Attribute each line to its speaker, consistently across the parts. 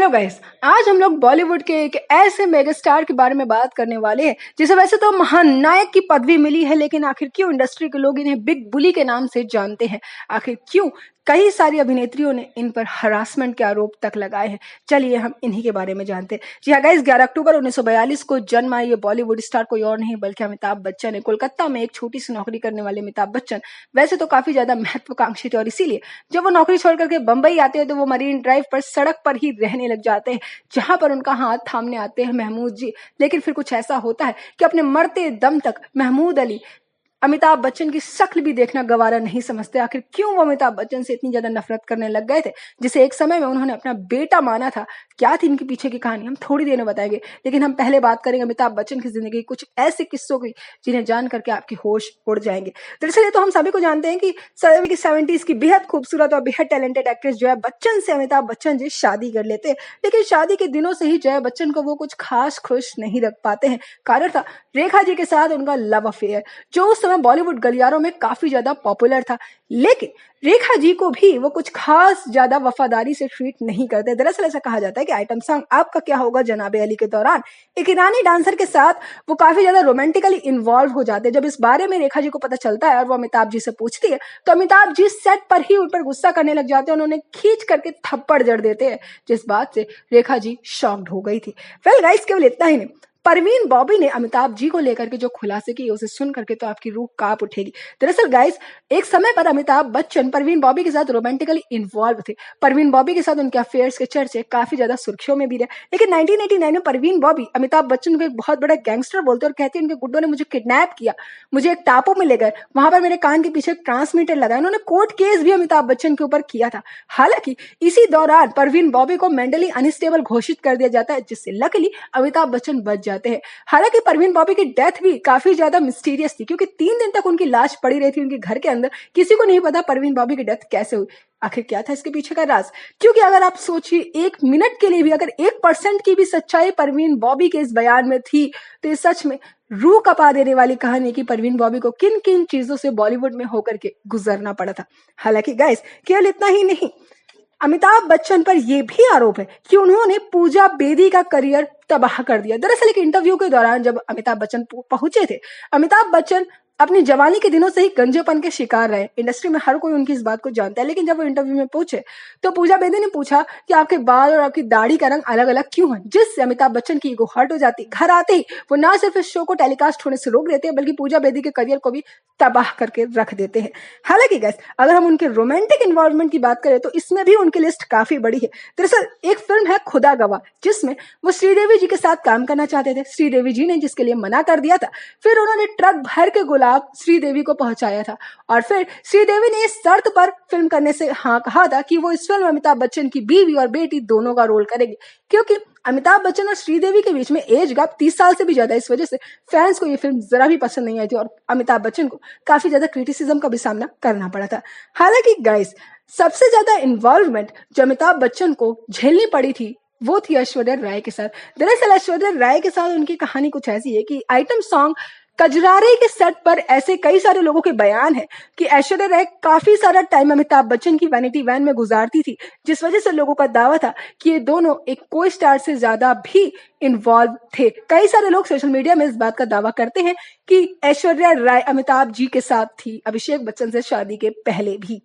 Speaker 1: Hello guys. आज हम लोग बॉलीवुड के एक ऐसे मेगा स्टार के बारे में बात करने वाले हैं जिसे वैसे तो महानायक की पदवी मिली है, लेकिन आखिर क्यों इंडस्ट्री के लोग इन्हें बिग बुली के नाम से जानते हैं। आखिर क्यों कई सारी अभिनेत्रियों ने इन पर हरासमेंट के आरोप तक लगाए हैं। चलिए हम इन्हीं के बारे में जानते हैं। जी हाँ गाइस, 11 अक्टूबर 1942 को जन्मा ये बॉलीवुड स्टार कोई और नहीं बल्कि अमिताभ बच्चन है। कोलकाता में एक छोटी सी नौकरी करने वाले अमिताभ बच्चन वैसे तो काफी ज्यादा महत्वाकांक्षी थे, और इसीलिए जब वो नौकरी छोड़ करके बंबई आते हैं तो वो मरीन ड्राइव पर सड़क पर ही रहने लग जाते हैं, जहां पर उनका हाथ थामने आते हैं महमूद जी। लेकिन फिर कुछ ऐसा होता है कि अपने मरते दम तक महमूद अली अमिताभ बच्चन की शक्ल भी देखना गवारा नहीं समझते। आखिर क्यों वो अमिताभ बच्चन से इतनी ज्यादा नफरत करने लग गए थे, जिसे एक समय में उन्होंने अपना बेटा माना था। क्या थी इनके पीछे की कहानी, हम थोड़ी देर में बताएंगे, लेकिन हम पहले बात करेंगे अमिताभ बच्चन की जिंदगी के कुछ ऐसे किस्सों की जिन्हें जान करके आपकी होश उड़ जाएंगे। दरअसल ये तो हम सभी को जानते हैं कि 70s की बेहद खूबसूरत और बेहद टैलेंटेड एक्ट्रेस जया बच्चन से अमिताभ बच्चन जी शादी कर लेते हैं। लेकिन शादी के दिनों से ही जया बच्चन को वो कुछ खास खुश नहीं रख पाते हैं। कारण था रेखा जी के साथ उनका लव अफेयर, जो उस समय बॉलीवुड गलियारों में काफी ज्यादा पॉपुलर था। लेकिन रेखा जी को भी वो कुछ खास ज्यादा वफादारी से ट्रीट नहीं करते। दरअसल ऐसा कहा जाता है कि आइटम सॉन्ग आपका क्या होगा जनाबे अली के दौरान एक ईरानी डांसर के साथ वो काफी ज्यादा रोमांटिकली इन्वॉल्व हो जाते हैं। जब इस बारे में रेखा जी को पता चलता है और वो अमिताभ जी से पूछती है तो अमिताभ जी सेट पर ही उन पर गुस्सा करने लग जाते हैं, उन्होंने खींच करके थप्पड़ जड़ देते हैं, जिस बात से रेखा जी शॉक्ड हो गई थी। वेल गाइस, केवल इतना ही नहीं, परवीन बॉबी ने अमिताभ जी को लेकर के जो खुलासे किए उसे सुन करके तो आपकी रूह कांप उठेगी। दरअसल गाइस, एक समय पर अमिताभ बच्चन परवीन बॉबी के साथ रोमांटिकली इन्वॉल्व थे। परवीन बॉबी के साथ उनके अफेयर्स के चर्चे काफी ज्यादा सुर्खियों में भी रहे। लेकिन 1989 में परवीन बॉबी अमिताभ बच्चन को एक बहुत बड़ा गैंगस्टर बोलते और कहते हैं उनके गुड्डों ने मुझे किडनैप किया, मुझे एक टापू में ले गए, वहां पर मेरे कान के पीछे एक ट्रांसमीटर लगाया। उन्होंने कोर्ट केस भी अमिताभ बच्चन के ऊपर किया था। हालांकि इसी दौरान परवीन बॉबी को मेंटली अनस्टेबल घोषित कर दिया जाता है, जिससे लकीली अमिताभ बच्चन बच जाते हैं। हालांकि परवीन बॉबी की डेथ भी काफी ज्यादा मिस्टीरियस थी, क्योंकि 3 दिन तक उनकी लाश पड़ी रही थी उनके घर के अंदर। किसी को नहीं पता परवीन बॉबी की डेथ कैसे हुई। आखिर क्या था इसके पीछे का राज? क्योंकि अगर आप सोचिए 1 मिनट के लिए भी अगर 1% की भी सच्चाई परवीन बॉबी के इस बयान में थी तो ये सच में रूह कपा देने वाली कहानी है कि परवीन बॉबी को किन किन चीजों से बॉलीवुड में होकर के गुजरना पड़ा था। हालांकि गाइस, केवल इतना ही नहीं, अमिताभ बच्चन पर यह भी आरोप है कि उन्होंने पूजा बेदी का करियर तबाह कर दिया। दरअसल एक इंटरव्यू के दौरान जब अमिताभ बच्चन पहुंचे थे, अमिताभ बच्चन अपनी जवानी के दिनों से ही गंजेपन के शिकार रहे। इंडस्ट्री में हर कोई उनकी इस बात को जानता है। लेकिन जब वो इंटरव्यू में पूछे तो पूजा बेदी ने पूछा कि आपके बाल और आपकी दाढ़ी का रंग अलग अलग क्यों है, जिससे अमिताभ बच्चन की ईगो हर्ट हो जाती। घर आते ही वो ना सिर्फ इस शो को टेलीकास्ट होने से रोक देते हैं, बल्कि पूजा बेदी के करियर को भी तबाह करके रख देते हैं। हालांकि गैस, अगर हम उनके रोमांटिक इन्वॉल्वमेंट की बात करें तो इसमें भी उनकी लिस्ट काफी बड़ी है। दरअसल एक फिल्म है खुदा गवाह, जिसमें वो श्रीदेवी जी के साथ काम करना चाहते थे। श्रीदेवी जी ने जिसके लिए मना कर दिया था, फिर उन्होंने ट्रक भर के गुलाब श्रीदेवी को पहुंचाया था, और फिर श्रीदेवी ने इस शर्त पर फिल्म करने से हाँ कहा था कि वो इस फिल्म में अमिताभ बच्चन की बीवी और बेटी दोनों का रोल करेंगे, क्योंकि अमिताभ बच्चन और श्रीदेवी के बीच में एज गैप 30 साल से भी ज्यादा। इस वजह से फैंस को ये फिल्म जरा भी पसंद नहीं आई थी और अमिताभ बच्चन को काफी ज्यादा क्रिटिसिज्म का भी सामना करना पड़ा था। हालांकि गाइस, सबसे ज्यादा इन्वॉल्वमेंट जो अमिताभ बच्चन को झेलनी पड़ी थी वो थी ऐश्वर्या राय के साथ। दरअसल ऐश्वर्या राय के साथ उनकी कहानी कुछ ऐसी है कि आइटम सॉन्ग कजरारे के सेट पर ऐसे कई सारे लोगों के बयान है कि ऐश्वर्या राय काफी सारा टाइम अमिताभ बच्चन की वैनिटी वैन में गुजारती थी, जिस वजह से लोगों का दावा था कि ये दोनों एक को स्टार से ज्यादा भी इन्वॉल्व थे। कई सारे लोग सोशल मीडिया में इस बात का दावा करते हैं कि ऐश्वर्या राय अमिताभ जी के साथ थी अभिषेक बच्चन से शादी के पहले भी।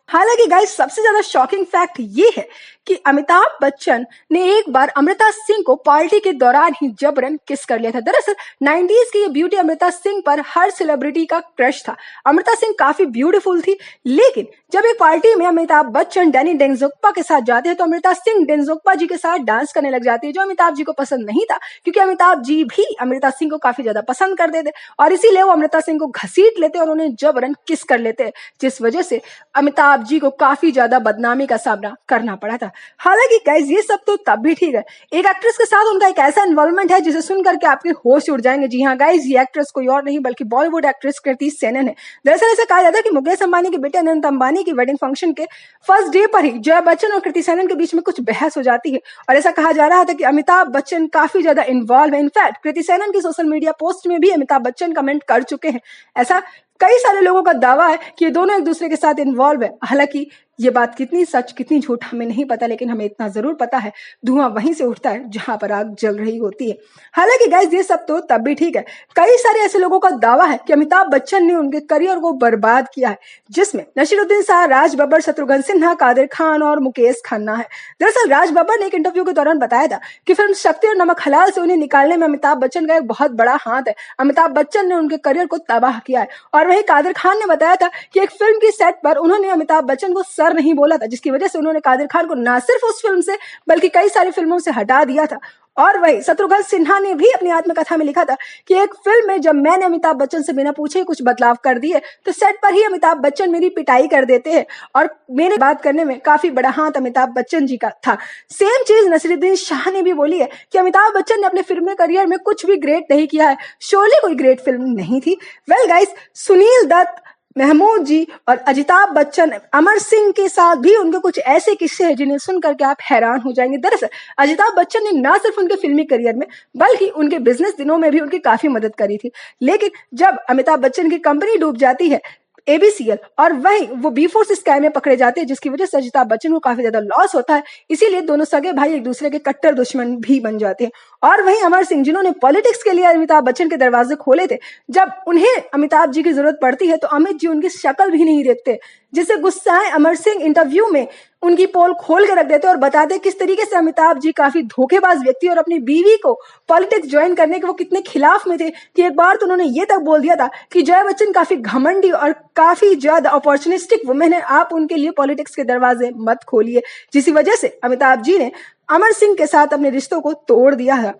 Speaker 1: हालांकि गाइस, सबसे ज्यादा शॉकिंग फैक्ट ये है कि अमिताभ बच्चन ने एक बार अमृता सिंह को पार्टी के दौरान ही जबरन किस कर लिया था। दरअसल 90s की ये ब्यूटी अमृता सिंह पर हर सेलिब्रिटी का क्रश था। अमृता सिंह काफी ब्यूटीफुल थी, लेकिन जब एक पार्टी में अमिताभ बच्चन डैनी डेंजोक्पा के साथ जाते हैं तो अमृता सिंह डेंजोक्पा जी के साथ डांस करने लग जाती है, जो अमिताभ जी को पसंद नहीं था, क्योंकि अमिताभ जी भी अमृता सिंह को काफी ज्यादा पसंद करते थे, और इसीलिए वो अमृता सिंह को घसीट लेते और उन्हें जबरन किस कर लेते, जिस वजह से अमिताभ जी को काफी ज्यादा बदनामी का सामना करना पड़ा था। हालांकि गाइस, ये सब तो तब भी ठीक है, एक एक्ट्रेस के साथ उनका एक ऐसा इन्वॉल्वमेंट है जिसे सुन करके आपके होश उड़ जाएंगे। जी हाँ गाइस, ये एक्ट्रेस कोई और नहीं बल्कि बॉलीवुड एक्ट्रेस कृति सेनन है। दरअसल ऐसा कहा जाता है कि मुकेश अंबानी के बेटे अनंत अंबानी की वेडिंग फंक्शन के फर्स्ट डे पर ही जया बच्चन और कृति सेनन के बीच में कुछ बहस हो जाती है, और ऐसा कहा जा रहा था कि अमिताभ बच्चन काफी ज्यादा इन्वॉल्व है। इनफैक्ट कृति सेनन की सोशल मीडिया पोस्ट में भी अमिताभ बच्चन कमेंट कर चुके हैं। ऐसा कई सारे लोगों का दावा है कि ये दोनों एक दूसरे के साथ इन्वॉल्व है। हालांकि ये बात कितनी सच कितनी झूठ हमें नहीं पता, लेकिन हमें इतना जरूर पता है धुआं वहीं से उठता है जहां पर आग जल रही होती है। हालांकि गाइस ये सब तो तब भी ठीक है, कई सारे ऐसे लोगों का दावा है कि अमिताभ बच्चन ने उनके करियर को बर्बाद किया है, जिसमें नसीरुद्दीन शाह, राज बब्बर, शत्रुघ्न सिन्हा, कादिर खान और मुकेश खन्ना है। दरअसल राज बब्बर ने एक इंटरव्यू के दौरान बताया था कि फिल्म शक्ति और नमक हलाल से उन्हें निकालने में अमिताभ बच्चन का एक बहुत बड़ा हाथ है। अमिताभ बच्चन ने उनके करियर को तबाह किया है। और वहीं कादिर खान ने बताया था कि एक फिल्म की सेट पर उन्होंने अमिताभ बच्चन को सर नहीं बोला था, जिसकी वजह से उन्होंने कादिर खान को न सिर्फ उस फिल्म से बल्कि कई सारी फिल्मों से हटा दिया था। और वही शत्रुघ्न सिन्हा ने भी अपनी आत्मकथा में लिखा था कि एक फिल्म में जब मैंने अमिताभ बच्चन से बिना पूछे कुछ बदलाव कर दिए तो सेट पर ही अमिताभ बच्चन मेरी पिटाई कर देते हैं, और मेरे बात करने में काफी बड़ा हाथ अमिताभ बच्चन जी का था। सेम चीज नसीरुद्दीन शाह ने भी बोली है कि अमिताभ बच्चन ने अपने फिल्मी करियर में कुछ भी ग्रेट नहीं किया है। शोले कोई ग्रेट फिल्म नहीं थी। वेल गाइस, सुनील दत्त, महमूद जी और अमिताभ बच्चन, अमर सिंह के साथ भी उनके कुछ ऐसे किस्से हैं जिन्हें सुन करके आप हैरान हो जाएंगे। दरअसल अमिताभ बच्चन ने न सिर्फ उनके फिल्मी करियर में बल्कि उनके बिजनेस दिनों में भी उनकी काफी मदद करी थी। लेकिन जब अमिताभ बच्चन की कंपनी डूब जाती है एबीसीएल, और वहीं वो B4 स्कैम में पकड़े जाते हैं, जिसकी वजह से अमिताभ बच्चन को काफी ज्यादा लॉस होता है। इसीलिए दोनों सगे भाई एक दूसरे के कट्टर दुश्मन भी बन जाते हैं। और वहीं अमर सिंह, जिन्होंने पॉलिटिक्स के लिए अमिताभ बच्चन के दरवाजे खोले थे, जब उन्हें अमिताभ जी की जरूरत पड़ती है तो अमित जी उनकी शक्ल भी नहीं देखते, जिससे गुस्साए अमर सिंह इंटरव्यू में उनकी पोल खोल के रख देते और बताते किस तरीके से अमिताभ जी काफी धोखेबाज व्यक्ति और अपनी बीवी को पॉलिटिक्स ज्वाइन करने के वो कितने खिलाफ में थे कि एक बार तो उन्होंने ये तक बोल दिया था कि जया बच्चन काफी घमंडी और काफी ज्यादा अपॉर्चुनिस्टिक वुमेन है, आप उनके लिए पॉलिटिक्स के दरवाजे मत खोलिए, जिसी वजह से अमिताभ जी ने अमर सिंह के साथ अपने रिश्तों को तोड़ दिया है।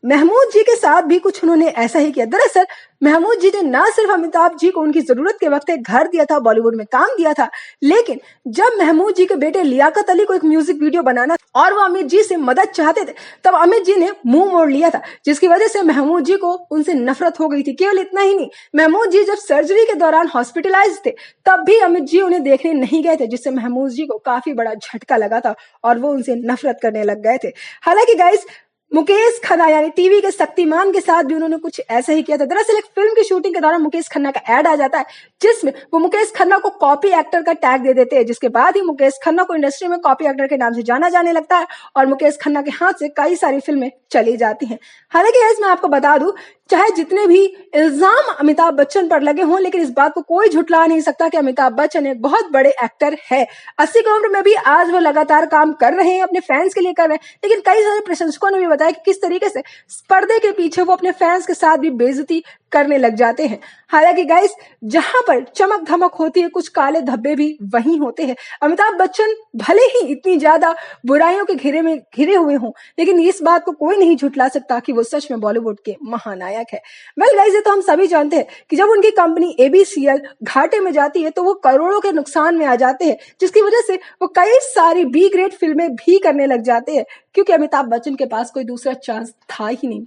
Speaker 1: महमूद जी के साथ भी कुछ उन्होंने ऐसा ही किया। दरअसल महमूद जी ने न सिर्फ अमिताभ जी को उनकी जरूरत के वक्त एक घर दिया था, बॉलीवुड में काम दिया था, लेकिन जब महमूद जी के बेटे लियाकत अली को एक म्यूजिक वीडियो बनाना और वो अमित जी से मदद चाहते थे, तब अमित जी ने मुंह मोड़ लिया था, जिसकी वजह से महमूद जी को उनसे नफरत हो गई थी। केवल इतना ही नहीं, महमूद जी जब सर्जरी के दौरान हॉस्पिटलाइज थे तब भी अमित जी उन्हें देखने नहीं गए थे, जिससे महमूद जी को काफी बड़ा झटका लगा था और वो उनसे नफरत करने लग गए थे। हालांकि गाइस, मुकेश खन्ना यानी टीवी के शक्तिमान के साथ भी उन्होंने कुछ ऐसा ही किया था। दरअसल एक फिल्म की शूटिंग के दौरान मुकेश खन्ना का ऐड आ जाता है, जिसमें वो मुकेश खन्ना को कॉपी एक्टर का टैग दे देते हैं, जिसके बाद ही मुकेश खन्ना को इंडस्ट्री में कॉपी एक्टर के नाम से जाना जाने लगता है और मुकेश खन्ना के हाथ से कई सारी फिल्में चली जाती हैं। हालांकि मैं आपको बता दूं, चाहे जितने भी इल्जाम अमिताभ बच्चन पर लगे हों, लेकिन इस बात को कोई झुठला नहीं सकता कि अमिताभ बच्चन एक बहुत बड़े एक्टर है। 80 की उम्र में भी आज वो लगातार काम कर रहे हैं, अपने फैंस के लिए कर रहे हैं। लेकिन कई सारे प्रशंसकों ने भी बताया कि किस तरीके से पर्दे के पीछे वो अपने फैंस के साथ भी बेइज्जती करने लग जाते हैं। हालांकि गाइस, जहां पर चमक धमक होती है, कुछ काले धब्बे भी वहीं होते हैं। अमिताभ बच्चन भले ही इतनी ज्यादा बुराइयों के घेरे में घिरे हुए हों, लेकिन इस बात को कोई नहीं झुठला सकता कि वो सच में बॉलीवुड के महानायक है। वेल गाइस, ये तो हम सभी जानते हैं कि जब उनकी कंपनी एबीसीएल घाटे में जाती है तो वो करोड़ों के नुकसान में आ जाते हैं, जिसकी वजह से वो कई सारी बी ग्रेड फिल्में भी करने लग जाते हैं, क्योंकि अमिताभ बच्चन के पास कोई दूसरा चांस था ही नहीं।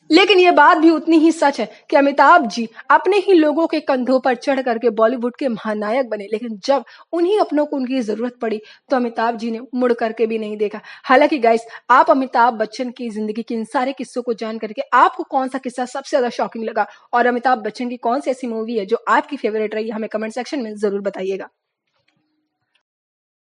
Speaker 1: लेकिन ये बात भी उतनी ही सच है कि अमिताभ जी अपने ही लोगों के कंधों पर चढ़ करके बॉलीवुड के महानायक बने, लेकिन जब उन्हीं अपनों को उनकी जरूरत पड़ी तो अमिताभ जी ने मुड़ करके भी नहीं देखा। हालांकि गाइस, आप अमिताभ बच्चन की जिंदगी के इन सारे किस्सों को जान करके आपको कौन सा किस्सा सबसे ज्यादा शॉकिंग लगा और अमिताभ बच्चन की कौन सी ऐसी मूवी है जो आपकी फेवरेट रही, हमें कमेंट सेक्शन में जरूर बताइएगा।